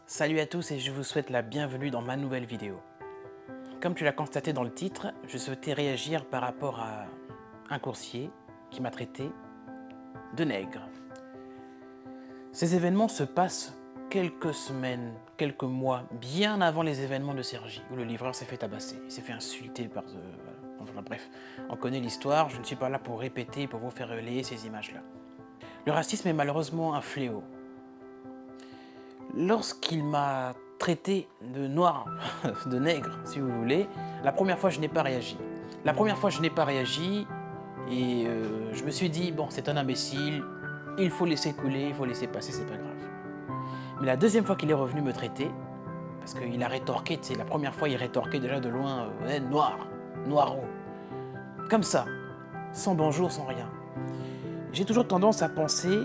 Salut à tous et je vous souhaite la bienvenue dans ma nouvelle vidéo. Comme tu l'as constaté dans le titre, je souhaitais réagir par rapport à un coursier qui m'a traité de nègre. Ces événements se passent quelques semaines, quelques mois, bien avant les événements de Cergy, où le livreur s'est fait tabasser, il s'est fait insulter par... Enfin bref, on connaît l'histoire, je ne suis pas là pour répéter, pour vous faire relayer ces images-là. Le racisme est malheureusement un fléau. Lorsqu'il m'a traité de noir, de nègre, si vous voulez, la première fois, je n'ai pas réagi. La première fois, je n'ai pas réagi et je me suis dit, bon, c'est un imbécile, il faut laisser couler, il faut laisser passer, c'est pas grave. Mais la deuxième fois qu'il est revenu me traiter, parce qu'il a rétorqué, tu sais, la première fois, il rétorquait déjà de loin, noir, noiro, comme ça, sans bonjour, sans rien. J'ai toujours tendance à penser,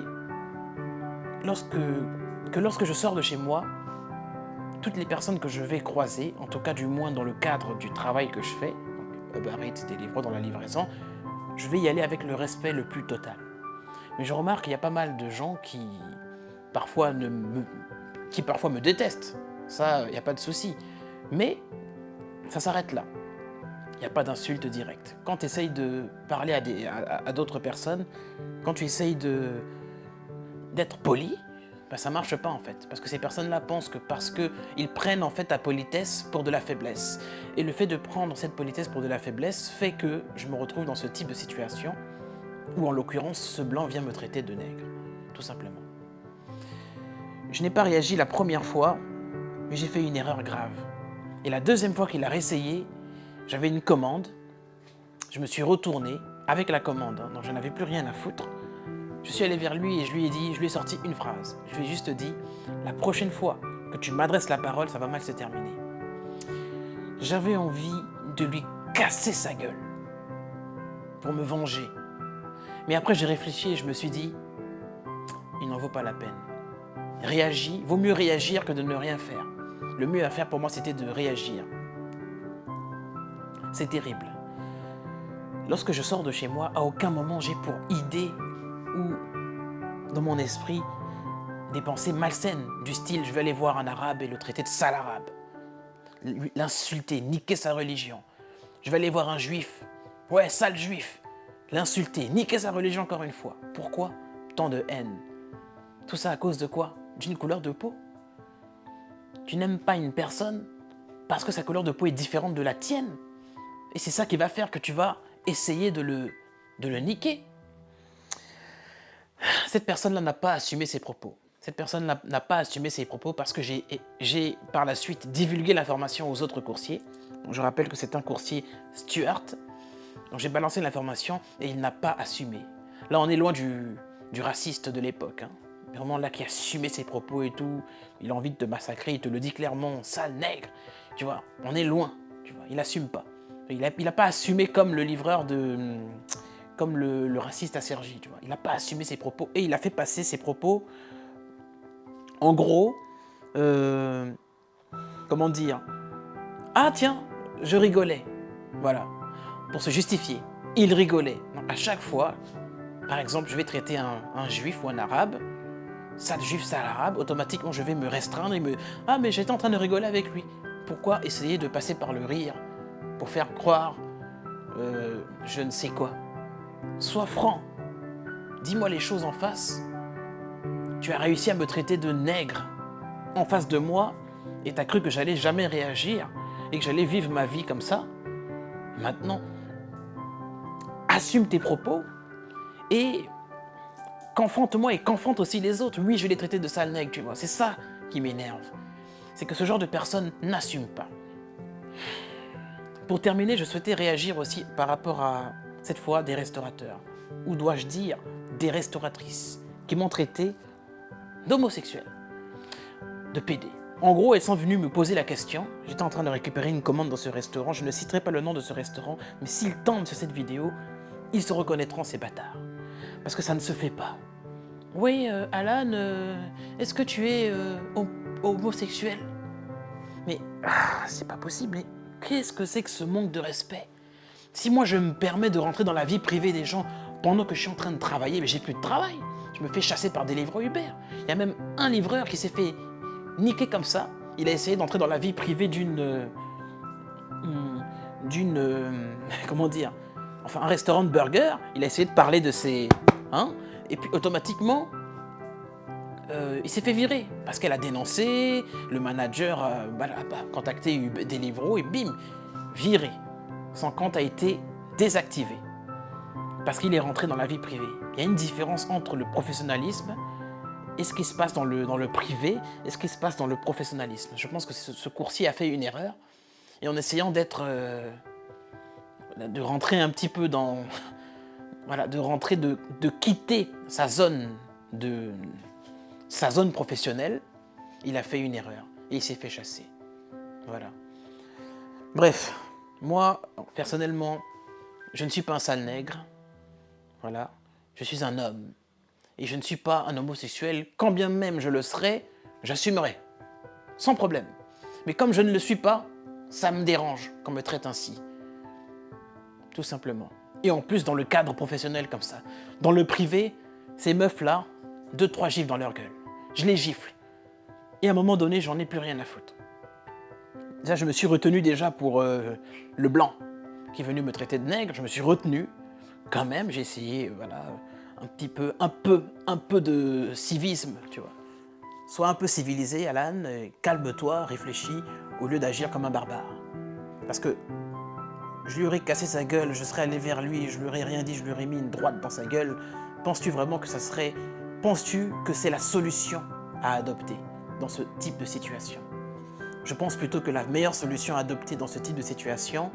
lorsque je sors de chez moi, toutes les personnes que je vais croiser, en tout cas du moins dans le cadre du travail que je fais, donc Uber Eats, Deliveroo dans la livraison, je vais y aller avec le respect le plus total. Mais je remarque qu'il y a pas mal de gens qui parfois me détestent. Ça, il n'y a pas de souci. Mais ça s'arrête là. Il n'y a pas d'insulte directe. Quand tu essayes de parler à d'autres personnes, quand tu essayes d'être poli, ben ça marche pas en fait, parce que ces personnes-là pensent que parce qu'ils prennent en fait ta politesse pour de la faiblesse. Et le fait de prendre cette politesse pour de la faiblesse fait que je me retrouve dans ce type de situation où en l'occurrence ce blanc vient me traiter de nègre, tout simplement. Je n'ai pas réagi la première fois, mais j'ai fait une erreur grave. Et la deuxième fois qu'il a réessayé, j'avais une commande, je me suis retourné avec la commande, hein, donc je n'avais plus rien à foutre. Je suis allé vers lui et je lui ai sorti une phrase. Je lui ai juste dit, la prochaine fois que tu m'adresses la parole, ça va mal se terminer. J'avais envie de lui casser sa gueule pour me venger. Mais après j'ai réfléchi et je me suis dit, il n'en vaut pas la peine. Réagis, vaut mieux réagir que de ne rien faire. Le mieux à faire pour moi, c'était de réagir. C'est terrible. Lorsque je sors de chez moi, à aucun moment j'ai pour idée ou dans mon esprit des pensées malsaines du style je vais aller voir un arabe et le traiter de sale arabe, l'insulter, niquer sa religion. Je vais aller voir un juif, ouais sale juif, l'insulter, niquer sa religion encore une fois. Pourquoi tant de haine? Tout ça à cause de quoi? D'une couleur de peau? Tu n'aimes pas une personne parce que sa couleur de peau est différente de la tienne. Et c'est ça qui va faire que tu vas essayer de le niquer. Cette personne-là n'a pas assumé ses propos. Cette personne n'a pas assumé ses propos parce que j'ai par la suite divulgué l'information aux autres coursiers. Je rappelle que c'est un coursier Stuart. Donc j'ai balancé l'information et il n'a pas assumé. Là, on est loin du raciste de l'époque. Hein. Vraiment là qui a assumé ses propos et tout. Il a envie de te massacrer, il te le dit clairement, sale nègre. Tu vois, on est loin. Tu vois, il n'assume pas. Il n'a pas assumé comme le livreur comme le raciste à Cergy, tu vois. Il n'a pas assumé ses propos et il a fait passer ses propos, en gros, comment dire, ah tiens, je rigolais, voilà, pour se justifier. Il rigolait. Donc, à chaque fois, par exemple, je vais traiter un juif ou un arabe, sale juif, sale arabe, automatiquement je vais me restreindre et ah mais j'étais en train de rigoler avec lui. Pourquoi essayer de passer par le rire pour faire croire je ne sais quoi? Sois franc, dis-moi les choses en face. Tu as réussi à me traiter de nègre en face de moi et tu as cru que j'allais jamais réagir et que j'allais vivre ma vie comme ça. Maintenant, assume tes propos et confronte-moi et confronte aussi les autres. Oui, je vais les traiter de sale nègre, tu vois. C'est ça qui m'énerve. C'est que ce genre de personnes n'assument pas. Pour terminer, je souhaitais réagir aussi par rapport à, cette fois, des restaurateurs. Ou dois-je dire, des restauratrices qui m'ont traité d'homosexuel, de PD. En gros, elles sont venues me poser la question. J'étais en train de récupérer une commande dans ce restaurant. Je ne citerai pas le nom de ce restaurant, mais s'ils tombent sur cette vidéo, ils se reconnaîtront, ces bâtards. Parce que ça ne se fait pas. Oui, Alan, est-ce que tu es homosexuel? Mais c'est pas possible. Mais qu'est-ce que c'est que ce manque de respect? Si moi je me permets de rentrer dans la vie privée des gens pendant que je suis en train de travailler, mais j'ai plus de travail. Je me fais chasser par des livreurs Uber. Il y a même un livreur qui s'est fait niquer comme ça. Il a essayé d'entrer dans la vie privée comment dire, enfin un restaurant de burgers. Il a essayé de parler de ses, hein, et puis automatiquement, il s'est fait virer parce qu'elle a dénoncé, le manager a contacté Deliveroo et bim, viré. Son compte a été désactivé parce qu'il est rentré dans la vie privée. Il y a une différence entre le professionnalisme et ce qui se passe dans le privé et ce qui se passe dans le professionnalisme. Je pense que ce coursier a fait une erreur et en essayant de rentrer un petit peu dans, voilà, de quitter sa zone professionnelle, il a fait une erreur et il s'est fait chasser. Voilà. Bref, moi, personnellement, je ne suis pas un sale nègre. Voilà. Je suis un homme. Et je ne suis pas un homosexuel. Quand bien même je le serais, j'assumerais. Sans problème. Mais comme je ne le suis pas, ça me dérange qu'on me traite ainsi. Tout simplement. Et en plus, dans le cadre professionnel comme ça. Dans le privé, ces meufs-là, 2-3 gifles dans leur gueule. Je les gifle. Et à un moment donné, j'en ai plus rien à foutre. Déjà, je me suis retenu déjà pour le blanc qui est venu me traiter de nègre. Je me suis retenu. Quand même, j'ai essayé, voilà, un peu de civisme, tu vois. Sois un peu civilisé, Alan, calme-toi, réfléchis, au lieu d'agir comme un barbare. Parce que je lui aurais cassé sa gueule, je serais allé vers lui, je lui aurais rien dit, je lui aurais mis une droite dans sa gueule. Penses-tu vraiment que penses-tu que c'est la solution à adopter dans ce type de situation? Je pense plutôt que la meilleure solution à adopter dans ce type de situation,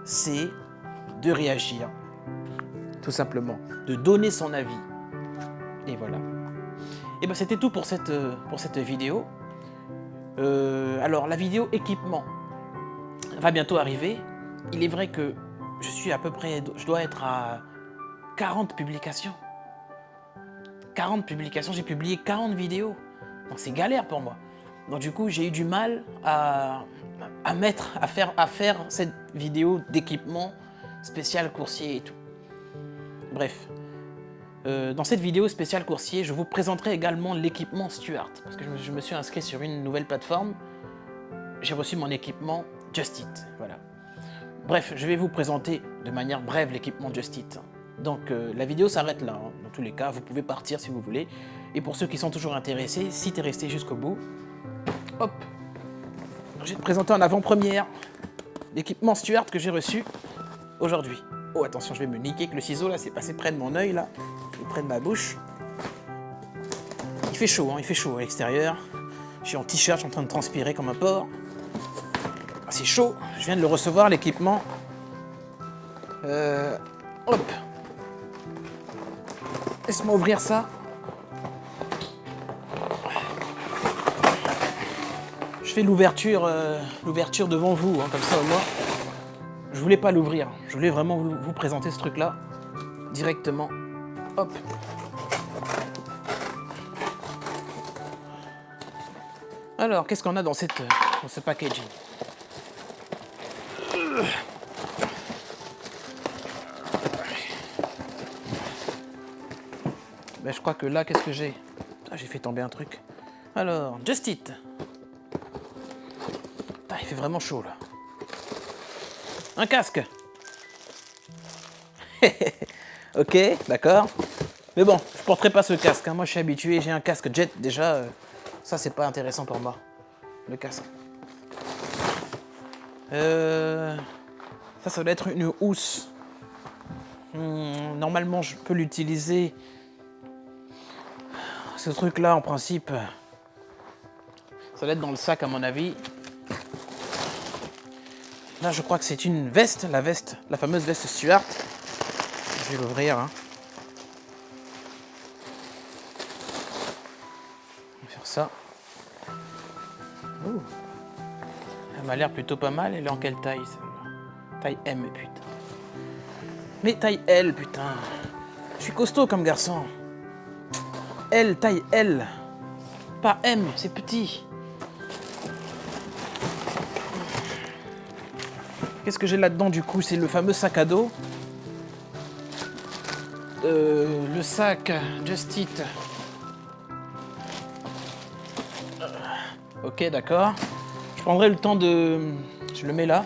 c'est de réagir. Tout simplement, de donner son avis. Et voilà. Et bien c'était tout pour cette vidéo. Alors la vidéo équipement va bientôt arriver. Il est vrai que je dois être à 40 publications. 40 publications, j'ai publié 40 vidéos. Donc c'est galère pour moi. Donc du coup j'ai eu du mal à faire cette vidéo d'équipement spécial coursier et tout. Bref, dans cette vidéo spéciale coursier, je vous présenterai également l'équipement Stuart, parce que je me suis inscrit sur une nouvelle plateforme. J'ai reçu mon équipement Just Eat, voilà. Bref, je vais vous présenter de manière brève l'équipement Just Eat. Donc la vidéo s'arrête là, hein. Dans tous les cas, vous pouvez partir si vous voulez. Et pour ceux qui sont toujours intéressés, si tu es resté jusqu'au bout, hop, je vais te présenter en avant-première l'équipement Stuart que j'ai reçu aujourd'hui. Oh attention, je vais me niquer que le ciseau là, c'est passé près de mon œil là, et près de ma bouche. Il fait chaud, hein, il fait chaud à l'extérieur. Je suis en t-shirt, je suis en train de transpirer comme un porc. Ah, c'est chaud, je viens de le recevoir l'équipement. Hop. Laisse-moi ouvrir ça. Je fais l'ouverture devant vous, hein, comme ça au moins. Je voulais pas l'ouvrir, je voulais vraiment vous présenter ce truc-là directement. Hop. Alors, qu'est-ce qu'on a dans ce packaging? Ben, je crois que là, qu'est-ce que j'ai? Ah, j'ai fait tomber un truc. Alors, Just Eat. Ah, il fait vraiment chaud là. Un casque. Ok, d'accord. Mais bon, je porterai pas ce casque, hein. Moi, je suis habitué, j'ai un casque jet déjà. Ça, c'est pas intéressant pour moi, le casque. Ça doit être une housse. Normalement, je peux l'utiliser. Ce truc-là, en principe, ça doit être dans le sac, à mon avis. Là, je crois que c'est une veste, la fameuse veste Stuart. Je vais l'ouvrir. Hein. On va faire ça. Ouh. Elle m'a l'air plutôt pas mal. Elle est en quelle taille, celle-là? Taille M, putain. Mais taille L, putain. Je suis costaud comme garçon. L, taille L. Pas M, c'est petit. Qu'est-ce que j'ai là-dedans du coup? C'est le fameux sac à dos. Le sac Just Eat. Ok, d'accord. Je prendrai le temps de... Je le mets là.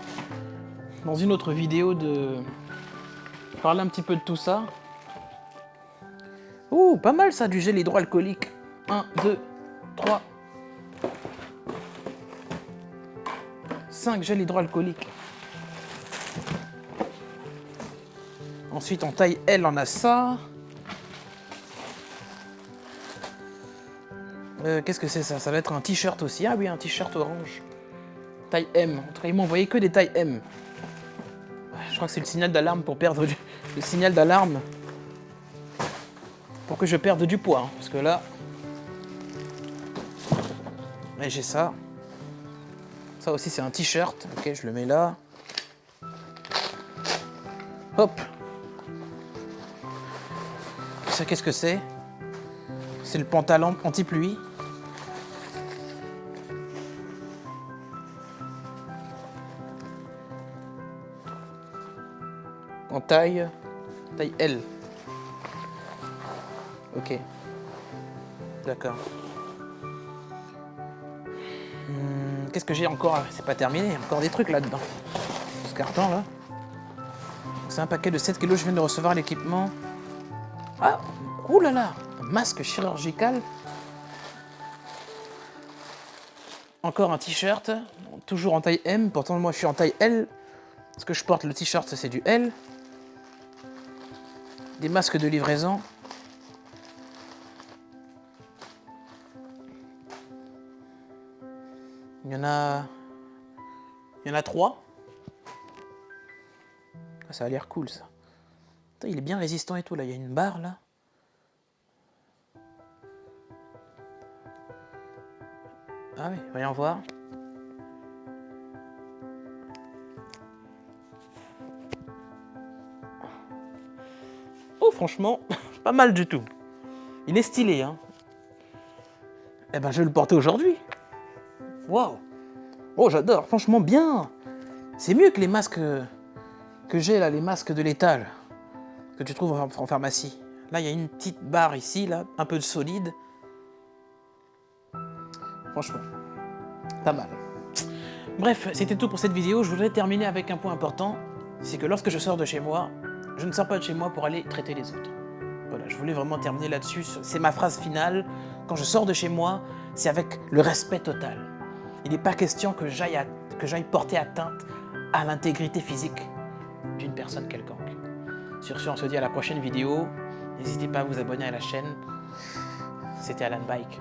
Dans une autre vidéo de... parler un petit peu de tout ça. Ouh, pas mal ça, du gel hydroalcoolique. 1, 2, 3. 5 gels hydroalcooliques. Ensuite, en taille L, on a ça. Qu'est-ce que c'est ça? Ça va être un t-shirt aussi. Ah oui, un t-shirt orange. Taille M. Ils m'ont envoyé que des tailles M. Je crois que c'est le signal d'alarme pour perdre du... Le signal d'alarme pour que je perde du poids. Hein, parce que là... Et j'ai ça. Ça aussi, c'est un t-shirt. Ok, je le mets là. Hop. Ça, qu'est-ce que c'est? C'est le pantalon anti-pluie. En taille L. Ok. D'accord. Qu'est-ce que j'ai encore? C'est pas terminé, il y a encore des trucs là-dedans. Ce carton là. C'est un paquet de 7 kilos, je viens de recevoir l'équipement. Ah, ouh là là, un masque chirurgical. Encore un t-shirt, toujours en taille M, pourtant moi je suis en taille L. Ce que je porte, le t-shirt, c'est du L. Des masques de livraison. Il y en a 3. Ah, ça a l'air cool ça. Putain, il est bien résistant et tout là, il y a une barre là. Ah oui, voyons voir. Oh franchement, pas mal du tout. Il est stylé hein. Eh ben je vais le porter aujourd'hui. Waouh. Oh j'adore, franchement bien. C'est mieux que les masques que j'ai là, les masques de l'étal que tu trouves en pharmacie. Là il y a une petite barre ici, là, un peu de solide. Franchement, pas mal. Bref, c'était tout pour cette vidéo. Je voudrais terminer avec un point important. C'est que lorsque je sors de chez moi, je ne sors pas de chez moi pour aller traiter les autres. Voilà, je voulais vraiment terminer là-dessus. C'est ma phrase finale. Quand je sors de chez moi, c'est avec le respect total. Il n'est pas question que j'aille porter atteinte à l'intégrité physique d'une personne quelconque. Sur ce, on se dit à la prochaine vidéo. N'hésitez pas à vous abonner à la chaîne. C'était Alan Bike.